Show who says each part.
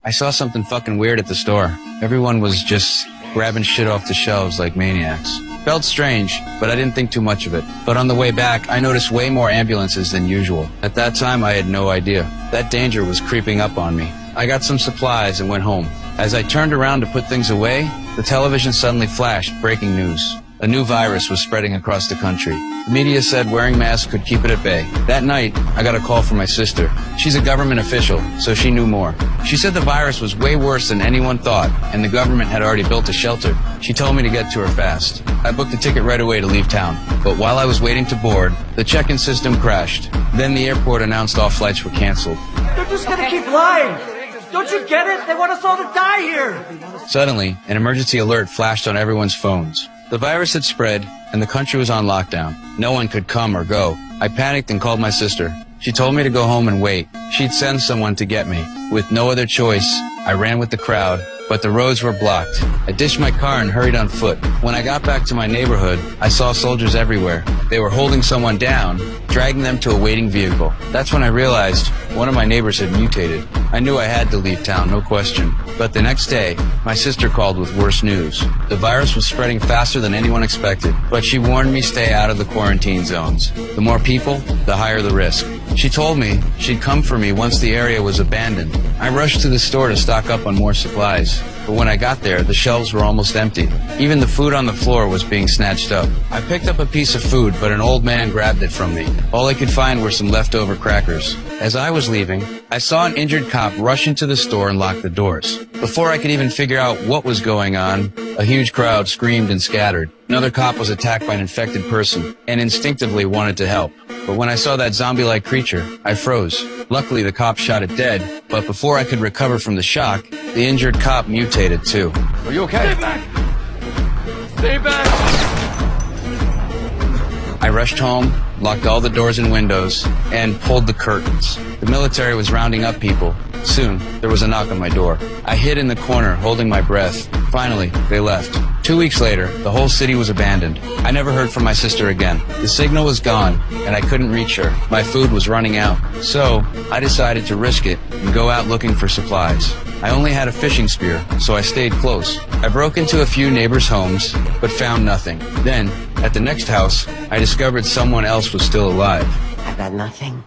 Speaker 1: I saw something fucking weird at the store. Everyone was just grabbing shit off the shelves like maniacs. Felt strange, but I didn't think too much of it. But on the way back, I noticed way more ambulances than usual. At that time, I had no idea. That danger was creeping up on me. I got some supplies and went home. As I turned around to put things away, the television suddenly flashed breaking news. A new virus was spreading across the country. The media said wearing masks could keep it at bay. That night, I got a call from my sister. She's a government official, so she knew more. She said the virus was way worse than anyone thought, and the government had already built a shelter. She told me to get to her fast. I booked a ticket right away to leave town. But while I was waiting to board, the check-in system crashed. Then the airport announced all flights were canceled.
Speaker 2: They're just gonna keep lying! Don't you get it? They want us all to die here!
Speaker 1: Suddenly, an emergency alert flashed on everyone's phones. The virus had spread, and the country was on lockdown. No one could come or go. I panicked and called my sister. She told me to go home and wait. She'd send someone to get me. With no other choice, I ran with the crowd, but the roads were blocked. I ditched my car and hurried on foot. When I got back to my neighborhood, I saw soldiers everywhere. They were holding someone down, dragging them to a waiting vehicle. That's when I realized one of my neighbors had mutated. I knew I had to leave town, no question. But the next day, my sister called with worse news. The virus was spreading faster than anyone expected, but she warned me stay out of the quarantine zones. The more people, the higher the risk. She told me she'd come for me once the area was abandoned. I rushed to the store to stock up on more supplies. But when I got there, the shelves were almost empty. Even the food on the floor was being snatched up. I picked up a piece of food, but an old man grabbed it from me. All I could find were some leftover crackers. As I was leaving, I saw an injured cop rush into the store and lock the doors. Before I could even figure out what was going on, a huge crowd screamed and scattered. Another cop was attacked by an infected person and instinctively wanted to help. But when I saw that zombie-like creature, I froze. Luckily, the cop shot it dead, but before I could recover from the shock, the injured cop mutated too.
Speaker 3: Are you okay?
Speaker 2: Stay back! Stay back!
Speaker 1: I rushed home, locked all the doors and windows, and pulled the curtains. The military was rounding up people. Soon, there was a knock on my door. I hid in the corner, holding my breath. Finally, they left. 2 weeks later, the whole city was abandoned. I never heard from my sister again. The signal was gone, and I couldn't reach her. My food was running out. So, I decided to risk it and go out looking for supplies. I only had a fishing spear, so I stayed close. I broke into a few neighbors' homes, but found nothing. Then, at the next house, I discovered someone else was still alive.
Speaker 4: I've got nothing.